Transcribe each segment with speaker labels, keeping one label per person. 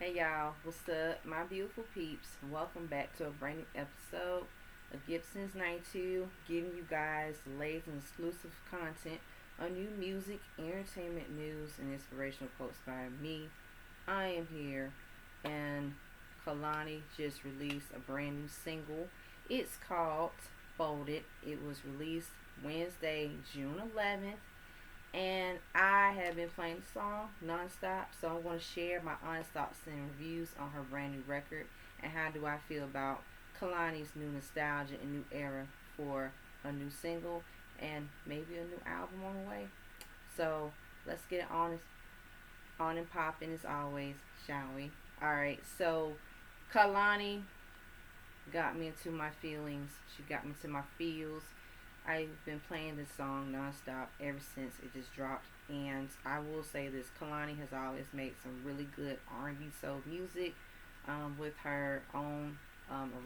Speaker 1: Hey y'all, what's up, my beautiful peeps? Welcome back to a brand new episode of Gibson's 92, giving you guys the latest and exclusive content on new music, entertainment news, and inspirational quotes by me. I am here, and Kehlani just released a brand new single. It's called Folded. It was released Wednesday, June 11th, and I have been playing the song nonstop. So I'm going to share my honest thoughts and reviews on her brand new record and how do I feel about Kehlani's new nostalgia and new era for a new single and maybe a new album on the way. So let's get it on and popping as always, shall we? All right. So Kehlani got me into my feelings. She got me into my feels. I've been playing this song nonstop ever since it just dropped, and I will say this: Kehlani has always made some really good R&B soul music with her own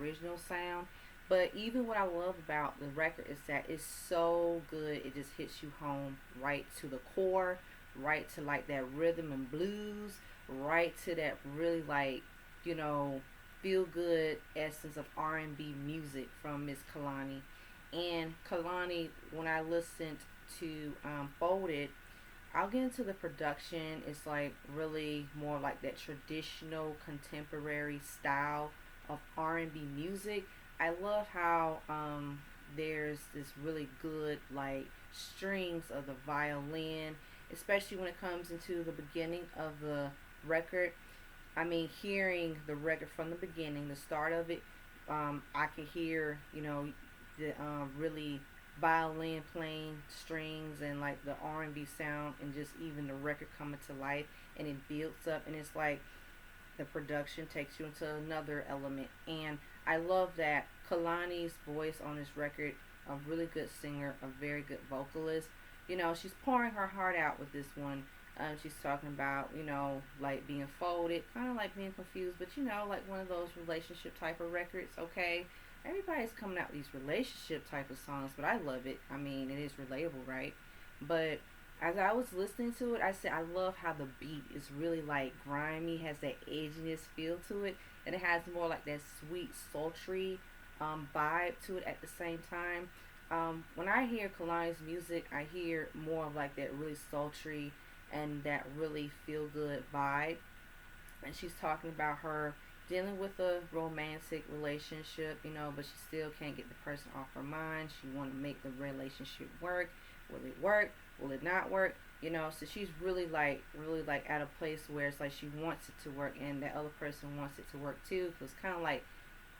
Speaker 1: original sound. But even what I love about the record is that it's so good; it just hits you home right to the core, right to like that rhythm and blues, right to that really like you know feel good essence of R&B music from Miss Kehlani. And Kehlani, when I listened to Folded, I'll get into the production. It's like really more like that traditional contemporary style of R&B music. I love how there's this really good like strings of the violin, especially when it comes into the beginning of the record. I mean, hearing the record from the beginning, the start of it, I can hear, the really violin playing strings and like the R&B sound and just even the record coming to life and it builds up and it's like the production takes you into another element. And I love that Kehlani's voice on this record, a really good singer, a very good vocalist. She's pouring her heart out with this one. She's talking about, like being folded, kind of like being confused, but like one of those relationship type of records, okay? Everybody's coming out with these relationship type of songs, but I love it. I mean, it is relatable, right? But as I was listening to it, I said I love how the beat is really like grimy, has that edginess feel to it, and it has more like that sweet, sultry vibe to it at the same time. When I hear Kehlani's music, I hear more of like that really sultry and that really feel good vibe. And she's talking about her dealing with a romantic relationship, but she still can't get the person off her mind. She want to make the relationship work. Will it work? Will it not work? So she's really like at a place where it's like she wants it to work and that other person wants it to work too. So it's kind of like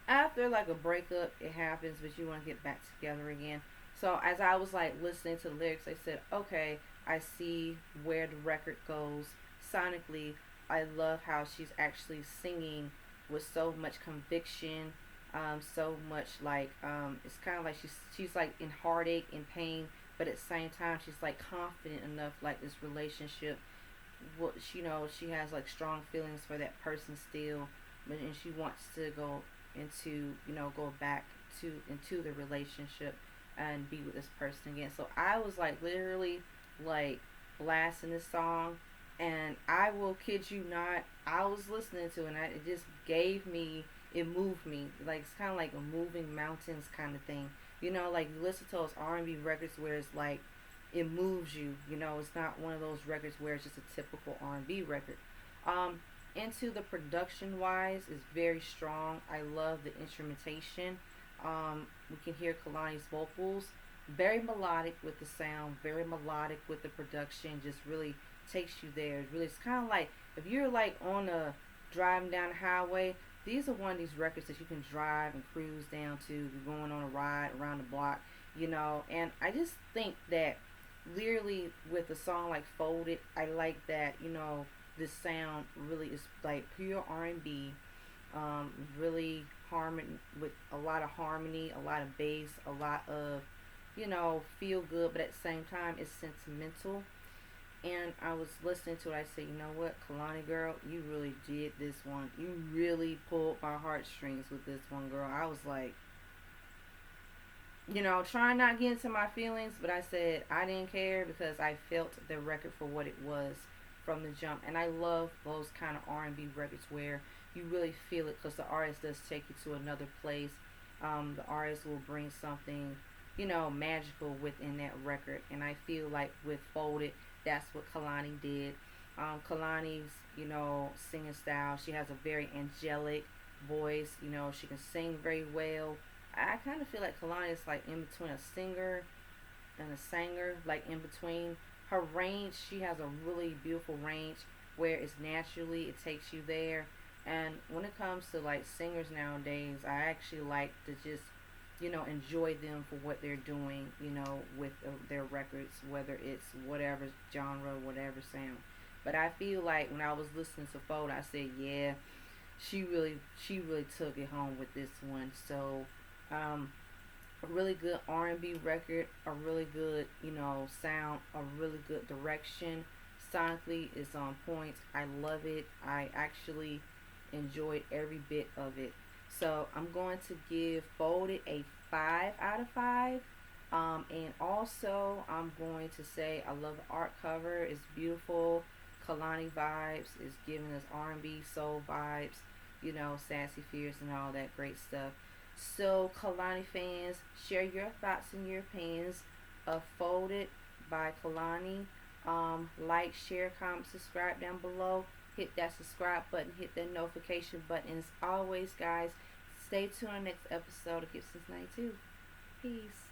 Speaker 1: after like a breakup, it happens, but you want to get back together again. So as I was like listening to the lyrics, I said, okay, I see where the record goes sonically. I love how she's actually singing with so much conviction, so much like it's kind of like she's like in heartache and pain, but at the same time she's like confident enough like this relationship. What she has like strong feelings for that person still, but and she wants to go into go back to into the relationship and be with this person again. So I was like literally like blasting this song, and I will kid you not, I was listening to it and it just gave me, it moved me. Like it's kind of like a moving mountains kind of thing. Like you listen to those R&B records where it's like it moves you. It's not one of those records where it's just a typical R&B record. Um, into the production wise is very strong. I love the instrumentation. We can hear Kehlani's vocals, very melodic with the sound, very melodic with the production. Just really takes you there. It's kind of like if you're like on a driving down the highway. These are one of these records that you can drive and cruise down to. You're going on a ride around the block, And I just think that literally with a song like Folded, I like that this sound really is like pure R&B, really harmony with a lot of harmony, a lot of bass, a lot of feel good, but at the same time it's sentimental. And I was listening to it. I said, you know what, Kehlani girl, you really did this one. You really pulled my heartstrings with this one, girl. I was like, trying not to get into my feelings, but I said I didn't care because I felt the record for what it was. from the jump. And I love those kind of R&B records where you really feel it because the artist does take you to another place. The artist will bring something, magical within that record. And I feel like with Folded, that's what Kehlani did. Kehlani's, singing style, she has a very angelic voice. She can sing very well. I kind of feel like Kehlani is like in between a singer and a singer, like in between. Her range, she has a really beautiful range where it's naturally, it takes you there. And when it comes to like singers nowadays, I actually like to just, enjoy them for what they're doing, with their records, whether it's whatever genre, whatever sound. But I feel like when I was listening to Fold, I said, yeah, she really took it home with this one. So, a really good R&B record, a really good, sound, a really good direction. Sonically, it's on point. I love it. I actually enjoyed every bit of it. So I'm going to give Folded a 5 out of 5. And also, I'm going to say I love the art cover. It's beautiful. Kalani vibes. It's giving us R&B soul vibes. Sassy Fierce and all that great stuff. So, Kehlani fans, share your thoughts and your opinions of Folded by Kehlani. Like, share, comment, subscribe down below. Hit that subscribe button, hit that notification button. As always, guys, stay tuned on the next episode of Gibson's 92. Peace.